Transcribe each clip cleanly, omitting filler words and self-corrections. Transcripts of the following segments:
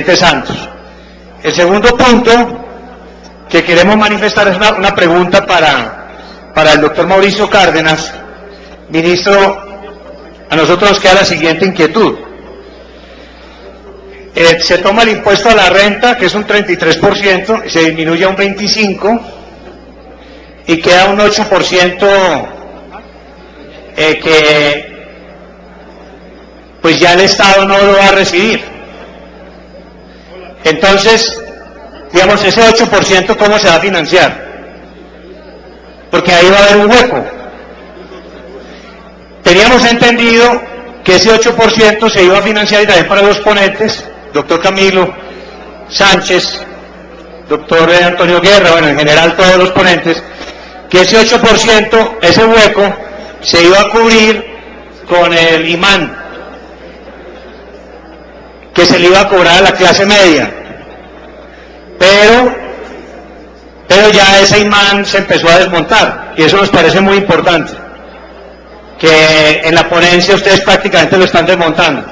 presidente Santos. El segundo punto que queremos manifestar es una pregunta para el doctor Mauricio Cárdenas. Ministro, a nosotros nos queda la siguiente inquietud. Se toma el impuesto a la renta, que es un 33%, y se disminuye a un 25%, y queda un 8% que pues ya el Estado no lo va a recibir. Entonces, digamos, ese 8%, ¿cómo se va a financiar? Porque ahí va a haber un hueco. Teníamos entendido que ese 8% se iba a financiar, y también para los ponentes, doctor Camilo Sánchez, doctor Antonio Guerra, bueno, en general todos los ponentes, que ese 8%, ese hueco, se iba a cubrir con el imán que se le iba a cobrar a la clase media. Pero ya ese imán se empezó a desmontar, y eso nos parece muy importante, que en la ponencia ustedes prácticamente lo están desmontando,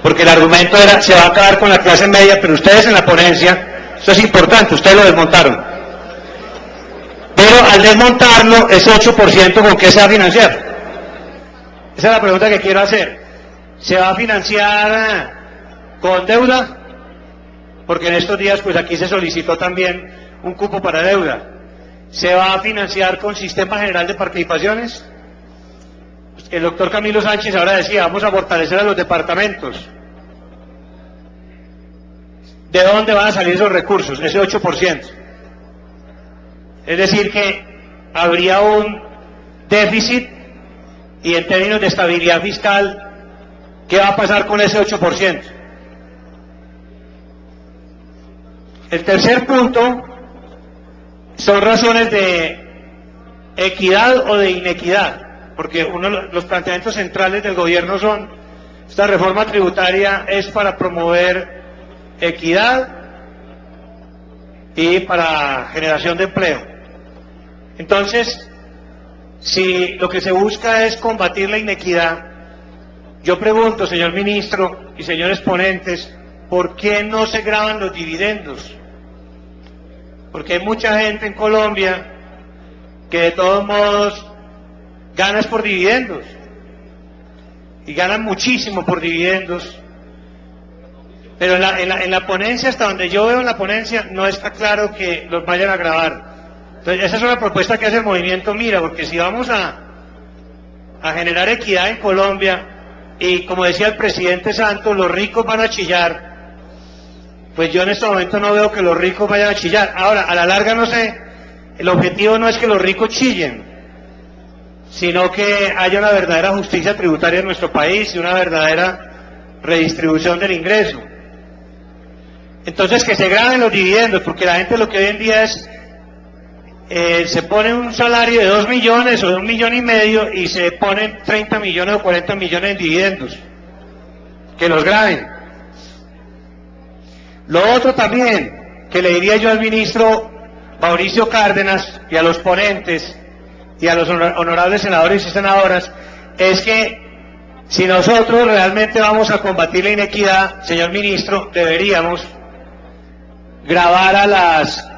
porque el argumento era, se va a acabar con la clase media, pero ustedes en la ponencia, eso es importante, ustedes lo desmontaron. Pero al desmontarlo, ese 8%, ¿con qué se va a financiar? Esa es la pregunta que quiero hacer. ¿Se va a financiar con deuda? Porque en estos días, pues aquí se solicitó también un cupo para deuda. ¿Se va a financiar con Sistema General de Participaciones? El doctor Camilo Sánchez ahora decía, vamos a fortalecer a los departamentos. ¿De dónde van a salir esos recursos? Ese 8%. Es decir que habría un déficit, y en términos de estabilidad fiscal, ¿qué va a pasar con ese 8%? El tercer punto son razones de equidad o de inequidad, porque uno de los planteamientos centrales del gobierno son, esta reforma tributaria es para promover equidad y para generación de empleo. Entonces, si lo que se busca es combatir la inequidad, yo pregunto, señor ministro y señores ponentes, ¿por qué no se graban los dividendos? Porque hay mucha gente en Colombia que de todos modos gana por dividendos, y ganan muchísimo por dividendos, pero en la ponencia, hasta donde yo veo en la ponencia, no está claro que los vayan a grabar. Entonces, esa es una propuesta que hace el movimiento Mira, porque si vamos a generar equidad en Colombia, y como decía el presidente Santos, los ricos van a chillar, pues yo en este momento no veo que los ricos vayan a chillar. Ahora, a la larga, no sé, el objetivo no es que los ricos chillen, sino que haya una verdadera justicia tributaria en nuestro país y una verdadera redistribución del ingreso. Entonces, que se graben los dividendos, porque la gente lo que hoy en día es, se pone un salario de 2 millones o de 1,5 millones y se ponen 30 millones o 40 millones en dividendos. Que los graben. Lo otro también, que le diría yo al ministro Mauricio Cárdenas y a los ponentes y a los honorables senadores y senadoras, es que si nosotros realmente vamos a combatir la inequidad, señor ministro, deberíamos gravar a las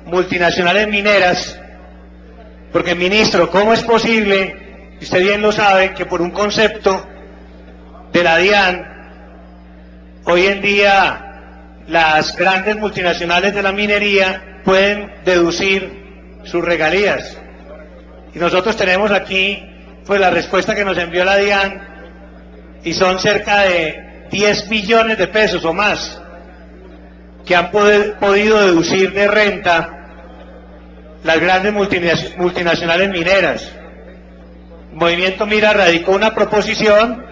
multinacionales mineras, porque, ministro, ¿cómo es posible, usted bien lo sabe, que por un concepto de la DIAN, hoy en día las grandes multinacionales de la minería pueden deducir sus regalías? Y nosotros tenemos aquí pues la respuesta que nos envió la DIAN, y son cerca de 10 billones de pesos o más que han podido deducir de renta las grandes multinacionales mineras. El movimiento Mira radicó una proposición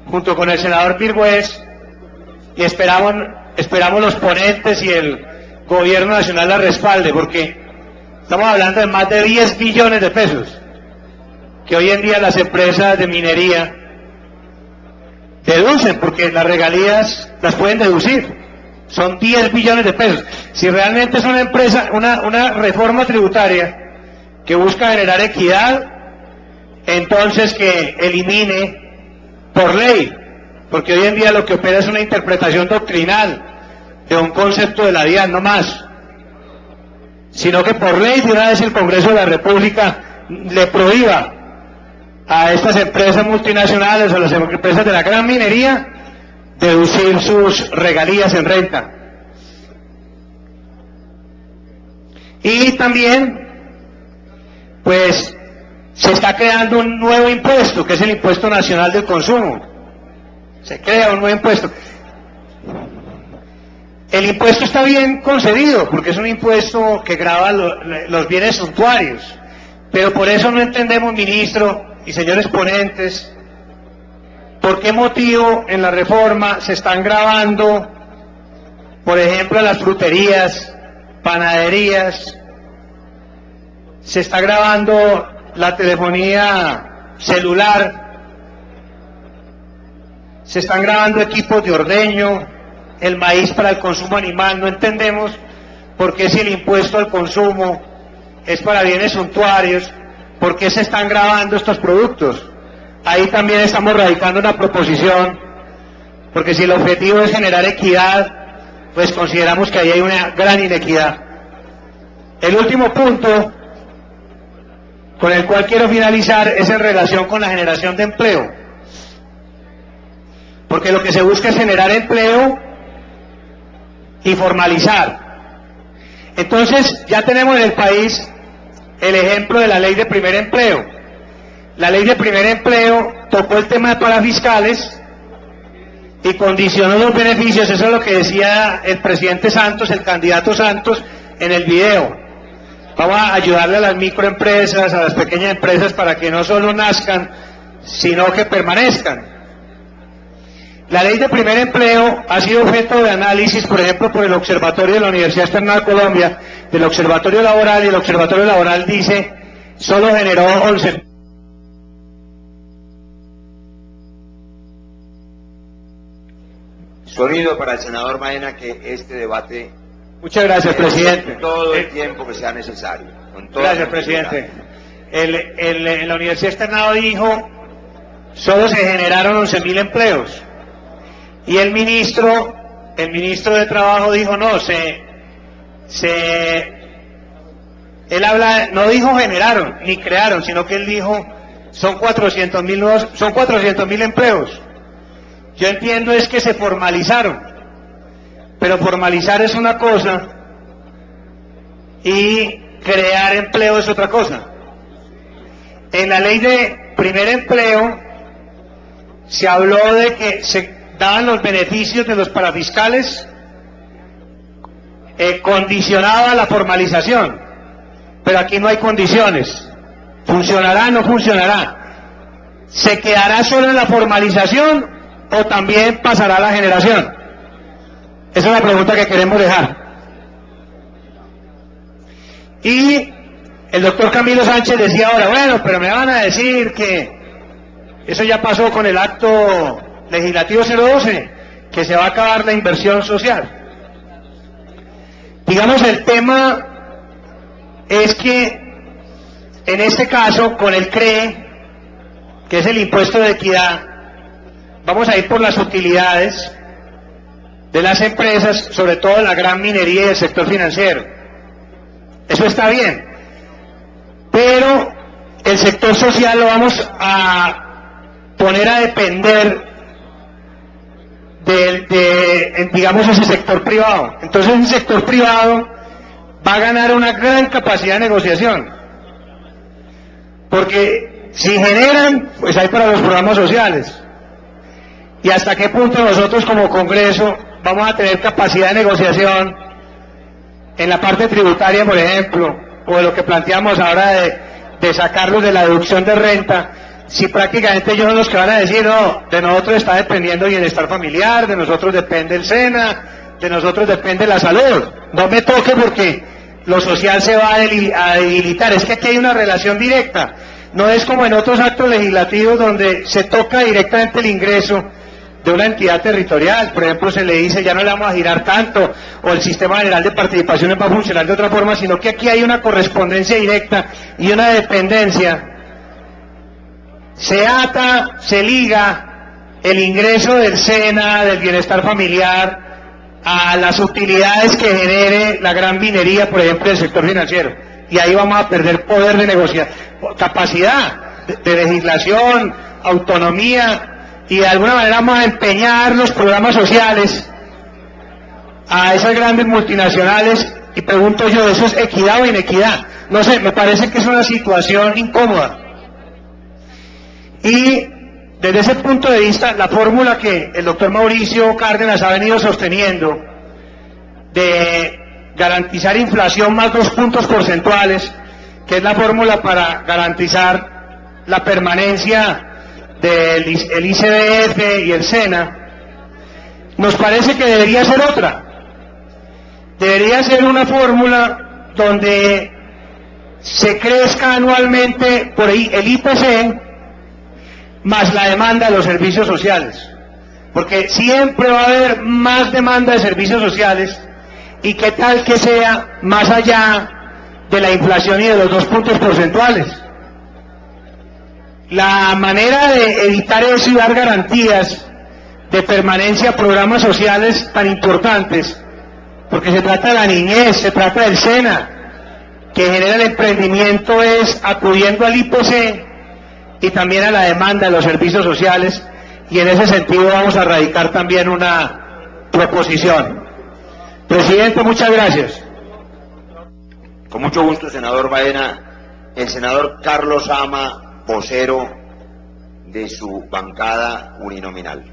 junto con el senador Virgüez, y esperamos los ponentes y el gobierno nacional la respalde, porque estamos hablando de más de 10 billones de pesos que hoy en día las empresas de minería deducen, porque las regalías las pueden deducir. Son 10 billones de pesos. Si realmente es una empresa, una reforma tributaria que busca generar equidad, entonces que elimine por ley, porque hoy en día lo que opera es una interpretación doctrinal de un concepto de la DIAN, no más, sino que por ley de una vez el Congreso de la República le prohíba a estas empresas multinacionales, a las empresas de la gran minería, deducir sus regalías en renta. Y también, pues, se está creando un nuevo impuesto, que es el Impuesto Nacional del Consumo. Se crea un nuevo impuesto. El impuesto está bien concebido, porque es un impuesto que grava los bienes suntuarios. Pero por eso no entendemos, ministro y señores ponentes, por qué motivo en la reforma se están gravando, por ejemplo, las fruterías, panaderías, se está gravando la telefonía celular, se están gravando equipos de ordeño, el maíz para el consumo animal. No entendemos por qué, si el impuesto al consumo es para bienes suntuarios, por qué se están gravando estos productos. Ahí también estamos radicando una proposición, porque si el objetivo es generar equidad, pues consideramos que ahí hay una gran inequidad. El último punto con el cual quiero finalizar es en relación con la generación de empleo, porque lo que se busca es generar empleo y formalizar. Entonces ya tenemos en el país el ejemplo de la ley de primer empleo. La ley de primer empleo tocó el tema de parafiscales y condicionó los beneficios. Eso es lo que decía el presidente Santos, el candidato Santos, en el video. Vamos a ayudarle a las microempresas, a las pequeñas empresas, para que no solo nazcan, sino que permanezcan. La ley de primer empleo ha sido objeto de análisis, por ejemplo, por el Observatorio de la Universidad Externada de Colombia, del Observatorio Laboral, y el Observatorio Laboral dice, solo generó 11. Sonido para el senador Maena, que este debate... Muchas gracias, presidente. Todo el tiempo que sea necesario. Gracias, presidente. En la Universidad Externada dijo, solo se generaron 11.000 empleos. Y el ministro de Trabajo dijo, no, él habla, no dijo generaron, ni crearon, sino que él dijo, son 400.000 empleos. Yo entiendo es que se formalizaron, pero formalizar es una cosa y crear empleo es otra cosa. En la ley de primer empleo se habló de que se daban los beneficios de los parafiscales condicionado a la formalización, pero aquí no hay condiciones. ¿Funcionará o no funcionará? ¿Se quedará solo en la formalización o también pasará a la generación? Esa es la pregunta que queremos dejar. Y el doctor Camilo Sánchez decía ahora, bueno, pero me van a decir que eso ya pasó con el acto legislativo 012, que se va a acabar la inversión social. Digamos, el tema es que en este caso, con el CRE, que es el impuesto de equidad, vamos a ir por las utilidades de las empresas, sobre todo la gran minería y el sector financiero. Eso está bien, pero el sector social lo vamos a poner a depender digamos, ese sector privado. Entonces el sector privado va a ganar una gran capacidad de negociación, porque si generan, pues hay para los programas sociales. Y hasta qué punto nosotros como Congreso vamos a tener capacidad de negociación en la parte tributaria, por ejemplo, o de lo que planteamos ahora de sacarlos de la deducción de renta, si prácticamente ellos son los que van a decir, no, de nosotros está dependiendo el bienestar familiar, de nosotros depende el SENA, de nosotros depende la salud. No me toque porque lo social se va a debilitar. Es que aquí hay una relación directa. No es como en otros actos legislativos donde se toca directamente el ingreso de una entidad territorial. Por ejemplo, se le dice, ya no le vamos a girar tanto, o el sistema general de participaciones va a funcionar de otra forma, sino que aquí hay una correspondencia directa y una dependencia. Se ata, se liga el ingreso del SENA, del bienestar familiar, a las utilidades que genere la gran minería, por ejemplo, del sector financiero. Y ahí vamos a perder poder de negociación, capacidad de legislación, autonomía, y de alguna manera vamos a empeñar los programas sociales a esas grandes multinacionales. Y pregunto yo, ¿eso es equidad o inequidad? No sé, me parece que es una situación incómoda. Y desde ese punto de vista, la fórmula que el doctor Mauricio Cárdenas ha venido sosteniendo de garantizar inflación más 2 puntos porcentuales, que es la fórmula para garantizar la permanencia del ICBF y el SENA, nos parece que debería ser otra. Debería ser una fórmula donde se crezca anualmente por ahí el IPC más la demanda de los servicios sociales, porque siempre va a haber más demanda de servicios sociales, y qué tal que sea más allá de la inflación y de los 2 puntos porcentuales. La manera de evitar eso y dar garantías de permanencia a programas sociales tan importantes, porque se trata de la niñez, se trata del SENA, que genera el emprendimiento, es acudiendo al IPC y también a la demanda de los servicios sociales, y en ese sentido vamos a radicar también una proposición. Presidente, muchas gracias. Con mucho gusto, senador Baena. El senador Carlos Ama, vocero de su bancada uninominal.